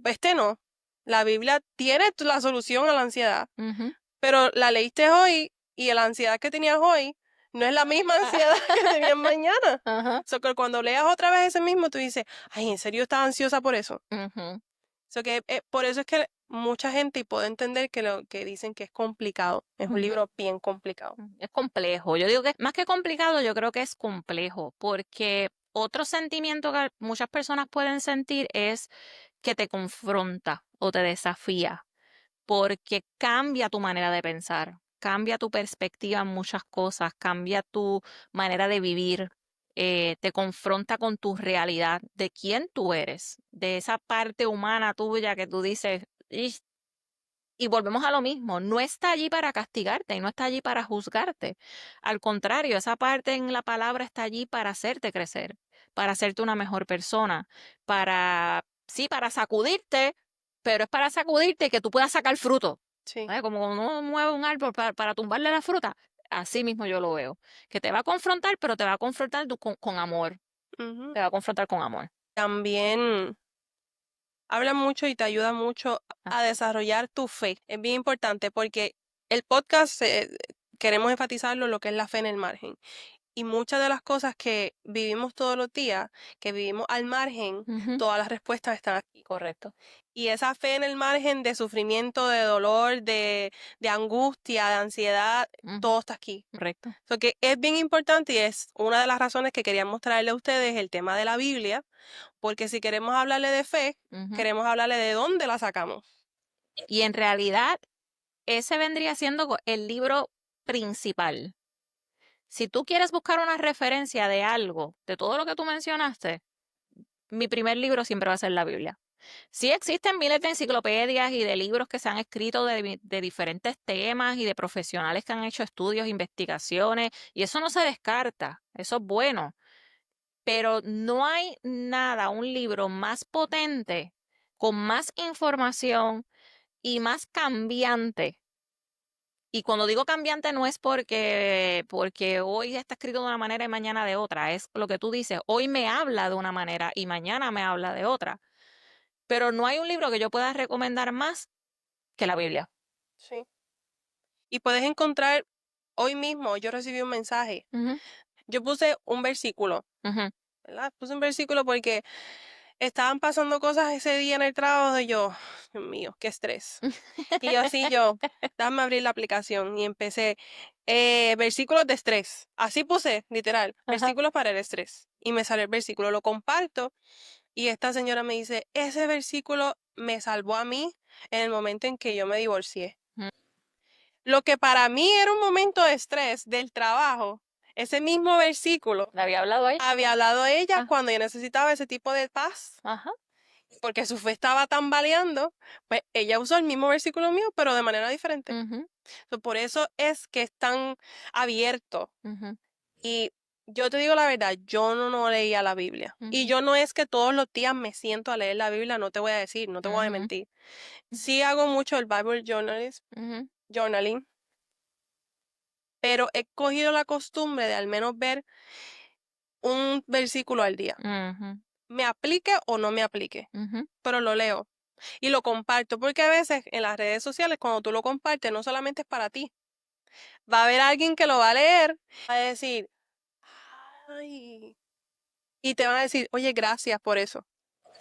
Este no. La Biblia tiene la solución a la ansiedad, ujú. pero la leíste hoy y la ansiedad que tenías hoy no es la misma ansiedad que tenías mañana. Ajá. So que cuando leas otra vez ese mismo, tú dices, ay, ¿en serio estás ansiosa por eso? Ujú. So que por eso es que mucha gente, y puedo entender que lo que dicen que es complicado, es un Ujú. libro bien complicado. Es complejo. Yo digo que más que complicado, yo creo que es complejo, porque otro sentimiento que muchas personas pueden sentir es que te confronta o te desafía, porque cambia tu manera de pensar, cambia tu perspectiva en muchas cosas, cambia tu manera de vivir, te confronta con tu realidad, de quién tú eres, de esa parte humana tuya que tú dices, "Ish". Y volvemos a lo mismo, no está allí para castigarte y no está allí para juzgarte. Al contrario, esa parte en la palabra está allí para hacerte crecer, para hacerte una mejor persona, sí, para sacudirte, pero es para sacudirte y que tú puedas sacar fruto. Sí. ¿Sabes? Como cuando uno mueve un árbol para tumbarle la fruta, así mismo yo lo veo. Que te va a confrontar, pero te va a confrontar con amor. Ujú. Te va a confrontar con amor. También habla mucho y te ayuda mucho a desarrollar tu fe. Es bien importante porque el podcast queremos enfatizarlo lo que es la fe en el margen. Y muchas de las cosas que vivimos todos los días, que vivimos al margen, Ujú, todas las respuestas están aquí. correcto. Y esa fe en el margen de sufrimiento, de dolor, de angustia, de ansiedad, Ujú, todo está aquí. correcto. So que es bien importante y es una de las razones que quería mostrarle a ustedes el tema de la Biblia, porque si queremos hablarle de fe, Ujú. queremos hablarle de dónde la sacamos. Y en realidad, ese vendría siendo el libro principal. Si tú quieres buscar una referencia de algo, de todo lo que tú mencionaste, mi primer libro siempre va a ser la Biblia. Sí existen miles de enciclopedias y de libros que se han escrito de diferentes temas y de profesionales que han hecho estudios, investigaciones, y eso no se descarta, eso es bueno, pero no hay nada, un libro más potente, con más información y más cambiante. Y cuando digo cambiante no es porque hoy está escrito de una manera y mañana de otra, es lo que tú dices, hoy me habla de una manera y mañana me habla de otra. Pero no hay un libro que yo pueda recomendar más que la Biblia. Sí. Y puedes encontrar, hoy mismo yo recibí un mensaje. Ujú, Yo puse un versículo, ujú, ¿verdad? Puse un versículo porque estaban pasando cosas ese día en el trabajo y yo, Dios mío, qué estrés. Y yo así, déjame abrir la aplicación y empecé, versículos de estrés. Así puse, literal, ajá. versículos para el estrés. Y me sale el versículo, lo comparto y esta señora me dice, ese versículo me salvó a mí en el momento en que yo me divorcié. Mm. Lo que para mí era un momento de estrés del trabajo, ese mismo versículo ¿Le había hablado ahí? había hablado a ella Ah, cuando yo necesitaba ese tipo de paz, ajá. porque su fe estaba tambaleando, pues ella usó el mismo versículo mío, pero de manera diferente. Ujú, So, por eso es que es tan abierto. ujú, Y yo te digo la verdad, yo no leía la Biblia. Y ujú, yo no es que todos los días me siento a leer la Biblia, no te voy a decir, no te voy a ujú, mentir. Sí hago mucho el Bible ujú, journaling, pero he cogido la costumbre de al menos ver un versículo al día. ujú, Me aplique o no me aplique, ujú. pero lo leo y lo comparto, porque a veces en las redes sociales cuando tú lo compartes no solamente es para ti, va a haber alguien que lo va a leer, va a decir, ay, y te van a decir, oye, gracias por eso.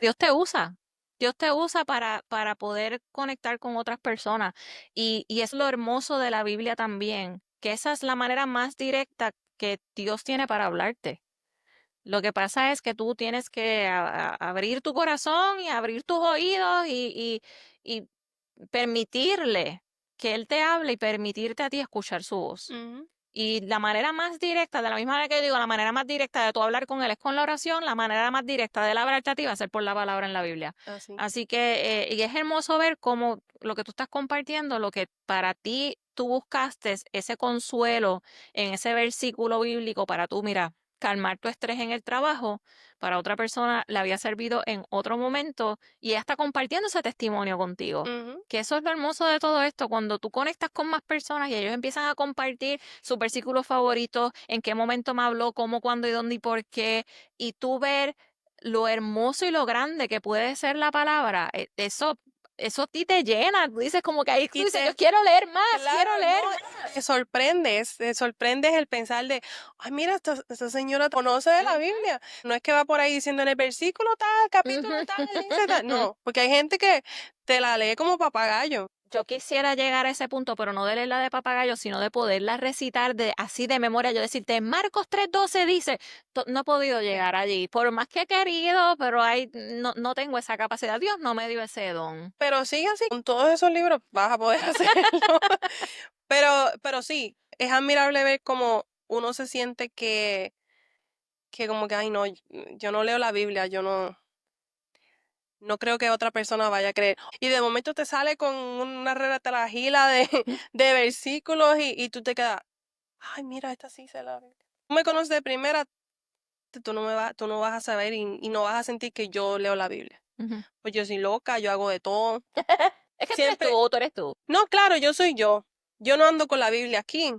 Dios te usa. Dios te usa para poder conectar con otras personas. Y es lo hermoso de la Biblia también, que esa es la manera más directa que Dios tiene para hablarte. Lo que pasa es que tú tienes que abrir tu corazón y abrir tus oídos y permitirle que Él te hable y permitirte a ti escuchar su voz. Ujú, Y la manera más directa, de la misma manera que yo digo, la manera más directa de tú hablar con Él es con la oración, la manera más directa de él hablarte a ti va a ser por la palabra en la Biblia. así. Así que, y es hermoso ver cómo lo que tú estás compartiendo, lo que para ti tú buscaste, ese consuelo en ese versículo bíblico para tú, mira, calmar tu estrés en el trabajo, para otra persona le había servido en otro momento y ella está compartiendo ese testimonio contigo. Ujú, Que eso es lo hermoso de todo esto, cuando tú conectas con más personas y ellos empiezan a compartir sus versículos favoritos, en qué momento me habló, cómo, cuándo y dónde y por qué, y tú ver lo hermoso y lo grande que puede ser la palabra, eso a ti te llena, tú dices como que ahí tú y dices, yo te, quiero leer más, claro, quiero no, leer más. te sorprendes el pensar de, ay, mira, esta señora conoce de la Biblia. No es que va por ahí diciendo en el versículo tal, capítulo Ujú. tal, dice tal. No, porque hay gente que te la lee como papagayo. Yo quisiera llegar a ese punto, pero no de leerla de papagayo, sino de poderla recitar así de memoria. Yo decirte, Marcos 3:12 dice, no he podido llegar allí, por más que he querido, pero no tengo esa capacidad. Dios no me dio ese don. Pero sigue así, con todos esos libros vas a poder hacerlo. Pero sí, es admirable ver cómo uno se siente que como que, ay, no, yo no leo la Biblia, yo no creo que otra persona vaya a creer. Y de momento te sale con una retalagila de, de versículos y tú te quedas, ay, mira, esta sí se la Biblia. Tú me conoces de primera, tú no vas a saber y no vas a sentir que yo leo la Biblia. Ujú. Pues yo soy loca, yo hago de todo. Es que Siempre, tú eres tú. no, claro, yo soy yo. Yo no ando con la Biblia aquí,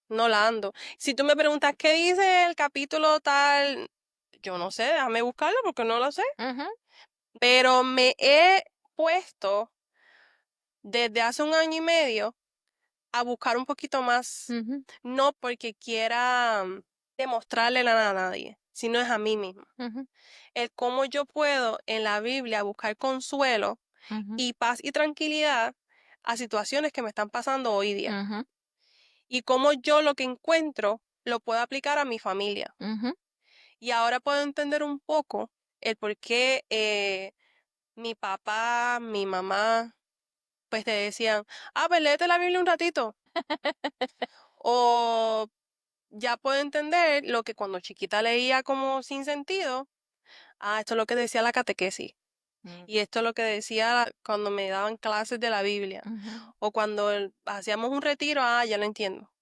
no la ando. Si tú me preguntas qué dice el capítulo tal, yo no sé, déjame buscarlo porque no lo sé. Ujú. Pero me he puesto desde hace un año y medio a buscar un poquito más, Ujú, no porque quiera demostrarle nada a nadie, sino es a mí misma. ujú, El cómo yo puedo en la Biblia buscar consuelo ujú, y paz y tranquilidad a situaciones que me están pasando hoy día. ujú, Y cómo yo lo que encuentro lo puedo aplicar a mi familia. ujú. Y ahora puedo entender un poco el por qué mi papá, mi mamá, pues te decían, pues léete la Biblia un ratito. O ya puedo entender lo que cuando chiquita leía como sin sentido. Esto es lo que decía la catequesis. Mm, Y esto es lo que decía cuando me daban clases de la Biblia. ujú, O cuando hacíamos un retiro, ya lo entiendo.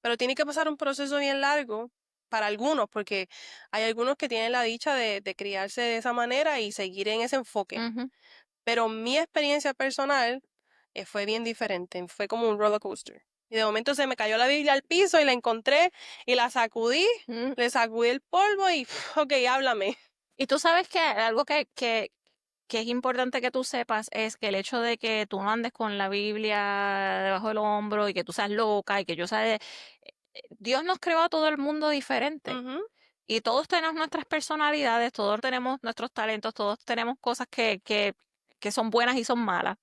Pero tiene que pasar un proceso bien largo para algunos, porque hay algunos que tienen la dicha de criarse de esa manera y seguir en ese enfoque. ujú, Pero mi experiencia personal fue bien diferente, fue como un roller coaster. Y de momento se me cayó la Biblia al piso y la encontré y la sacudí, mm. le sacudí el polvo y, ok, háblame. Y tú sabes que algo que es importante que tú sepas es que el hecho de que tú no andes con la Biblia debajo del hombro y que tú seas loca y que yo sea Dios nos creó a todo el mundo diferente Ujú, y todos tenemos nuestras personalidades, todos tenemos nuestros talentos, todos tenemos cosas que son buenas y son malas,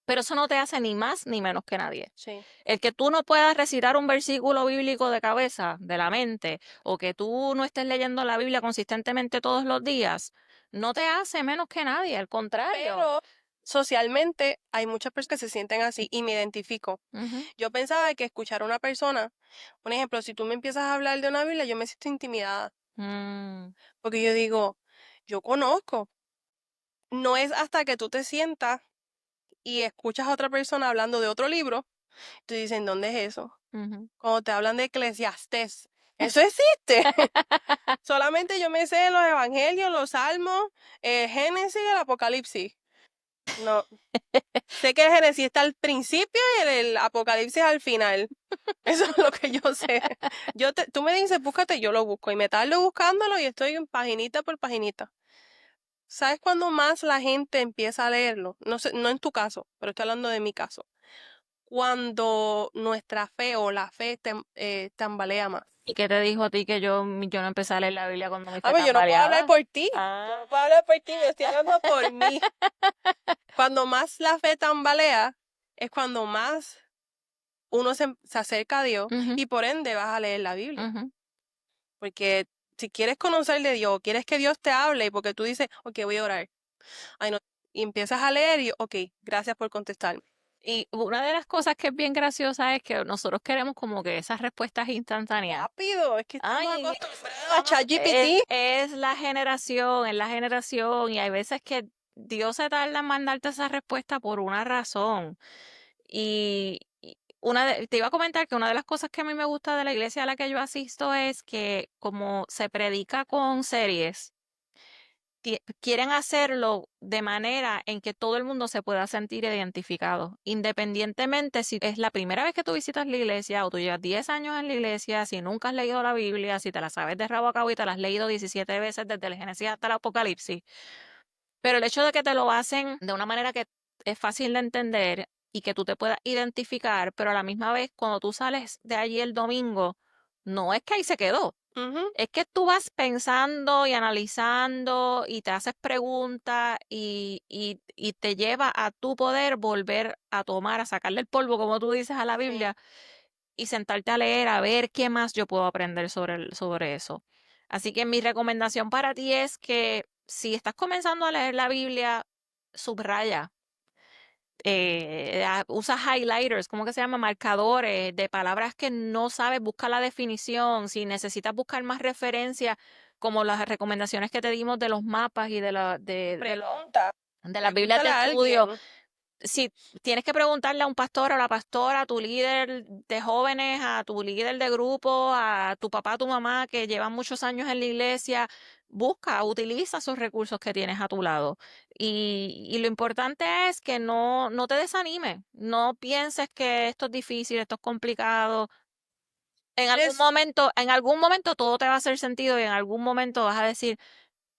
pero eso no te hace ni más ni menos que nadie. sí. El que tú no puedas recitar un versículo bíblico de cabeza, de la mente, o que tú no estés leyendo la Biblia consistentemente todos los días, no te hace menos que nadie, al contrario. Pero socialmente hay muchas personas que se sienten así y me identifico. Ujú, Yo pensaba que escuchar a una persona, un ejemplo, si tú me empiezas a hablar de una Biblia, yo me siento intimidada, mm, porque yo digo, yo conozco. No es hasta que tú te sientas y escuchas a otra persona hablando de otro libro, tú dices, ¿dónde es eso? ujú. Cuando te hablan de Eclesiastés, eso existe. Solamente yo me sé los evangelios, los salmos, el Génesis y el Apocalipsis. No, sé que el Génesis está al principio y el Apocalipsis al final. Eso es lo que yo sé. Tú me dices, búscate, yo lo busco y me tardo buscándolo y estoy en paginita por paginita. ¿Sabes cuándo más la gente empieza a leerlo? No sé, no en tu caso, pero estoy hablando de mi caso. Cuando nuestra fe o la fe tambalea más. ¿Y qué te dijo a ti que yo no empecé a leer la Biblia cuando mi fe Yo no puedo hablar tambaleaba? por ti. Yo Ah, no puedo hablar por ti, yo estoy hablando por mí. Cuando más la fe tambalea, es cuando más uno se acerca a Dios ujú, y por ende vas a leer la Biblia. ujú. Porque si quieres conocer de Dios, quieres que Dios te hable, porque tú dices, ok, voy a orar. Ay, no. Y empiezas a leer y, ok, gracias por contestarme. Y una de las cosas que es bien graciosa es que nosotros queremos como que esas respuestas instantáneas. Rápido, es que estamos Ay, acostumbrados a ChatGPT. es la generación, y hay veces que Dios se tarda en mandarte esa respuesta por una razón. Y te iba a comentar que una de las cosas que a mí me gusta de la iglesia a la que yo asisto es que como se predica con series, quieren hacerlo de manera en que todo el mundo se pueda sentir identificado, independientemente si es la primera vez que tú visitas la iglesia o tú llevas 10 años en la iglesia, si nunca has leído la Biblia, si te la sabes de rabo a cabo y te la has leído 17 veces desde el Génesis hasta el Apocalipsis. Pero el hecho de que te lo hacen de una manera que es fácil de entender y que tú te puedas identificar, pero a la misma vez cuando tú sales de allí el domingo, no es que ahí se quedó, Ujú, es que tú vas pensando y analizando y te haces preguntas y te lleva a tu poder volver a tomar, a sacarle el polvo, como tú dices, a la sí. Biblia y sentarte a leer, a ver qué más yo puedo aprender sobre eso. Así que mi recomendación para ti es que si estás comenzando a leer la Biblia, subraya, usa highlighters, ¿cómo que se llama? Marcadores de palabras que no sabes, busca la definición. Si necesitas buscar más referencias, como las recomendaciones que te dimos de los mapas y Pregunta, de las Biblias pregúntale de a estudio, alguien. si tienes que preguntarle a un pastor, a la pastora, a tu líder de jóvenes, a tu líder de grupo, a tu papá, a tu mamá que llevan muchos años en la iglesia, busca, utiliza esos recursos que tienes a tu lado. Y lo importante es que no te desanimes, no pienses que esto es difícil, esto es complicado. Es En algún momento todo te va a hacer sentido y en algún momento vas a decir,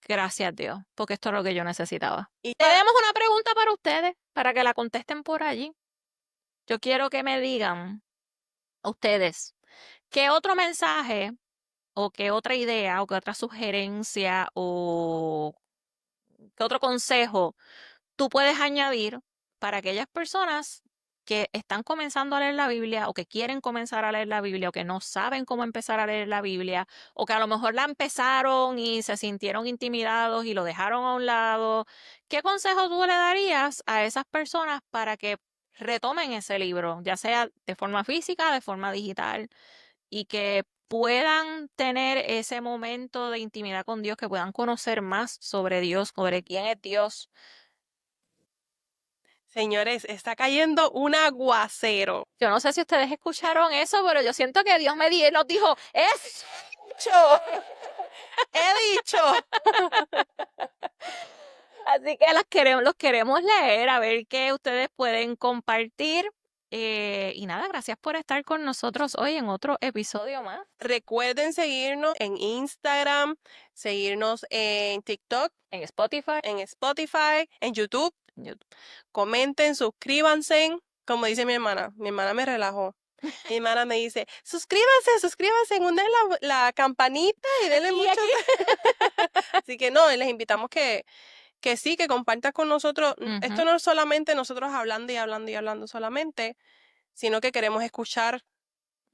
Gracias a Dios, porque esto es lo que yo necesitaba. Y Tenemos una pregunta para ustedes, para que la contesten por allí. Yo quiero que me digan ustedes, ¿qué otro mensaje o qué otra idea o qué otra sugerencia o qué otro consejo tú puedes añadir para aquellas personas que están comenzando a leer la Biblia o que quieren comenzar a leer la Biblia o que no saben cómo empezar a leer la Biblia o que a lo mejor la empezaron y se sintieron intimidados y lo dejaron a un lado? ¿Qué consejo tú le darías a esas personas para que retomen ese libro, ya sea de forma física, de forma digital, y que puedan tener ese momento de intimidad con Dios, que puedan conocer más sobre Dios, sobre quién es Dios? señores, está cayendo un aguacero. Yo no sé si ustedes escucharon eso, pero yo siento que Dios nos dijo, es Dicho, he dicho. así que los queremos leer, a ver qué ustedes pueden compartir. Y nada, gracias por estar con nosotros hoy en otro episodio más. Recuerden seguirnos en Instagram, seguirnos en TikTok, En Spotify. en Spotify, en YouTube. En YouTube. Comenten, suscríbanse. Como dice mi hermana me relajó. Mi hermana me dice, suscríbanse, hunden la campanita y denle Y mucho. Así que no, les invitamos que sí, que compartas con nosotros. Esto Ujú, no es solamente nosotros hablando y hablando y hablando solamente, sino que queremos escuchar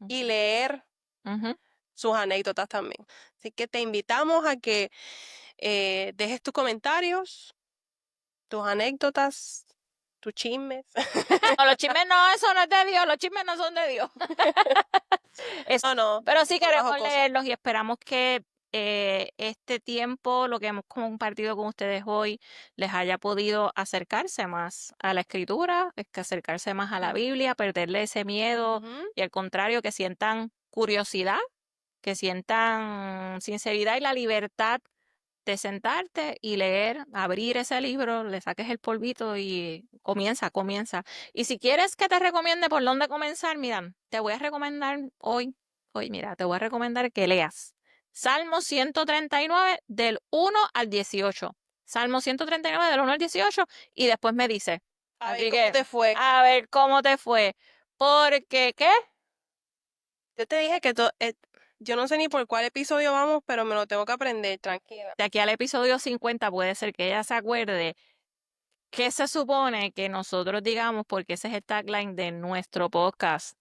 y leer ujú. sus anécdotas también. Así que te invitamos a que dejes tus comentarios, tus anécdotas, tus chismes. No, los chismes no, eso no es de Dios, los chismes no son de Dios. No, no, Pero sí son las queremos cosas. leerlos y esperamos que este tiempo, lo que hemos compartido con ustedes hoy, les haya podido acercarse más a la escritura, que acercarse más a la Biblia, perderle ese miedo Ujú. y al contrario, que sientan curiosidad, que sientan sinceridad y la libertad de sentarte y leer, abrir ese libro, le saques el polvito y comienza. Y si quieres que te recomiende por dónde comenzar, mira, te voy a recomendar hoy, mira, te voy a recomendar que leas Salmo 139 del 1 al 18. Salmo 139 del 1 al 18 y después me dice. A ver Así cómo que, te fue. a ver cómo te fue. Porque, ¿qué? Yo te dije que yo no sé ni por cuál episodio vamos, pero me lo tengo que aprender, tranquila. De aquí al episodio 50 puede ser que ella se acuerde. ¿Qué se supone que nosotros digamos? Porque ese es el tagline de nuestro podcast.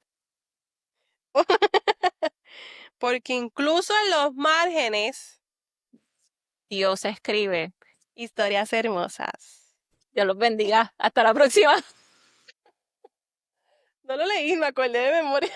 Porque incluso en los márgenes, Dios escribe. historias hermosas. Dios los bendiga. Hasta la próxima. No lo leí, me acordé de memoria.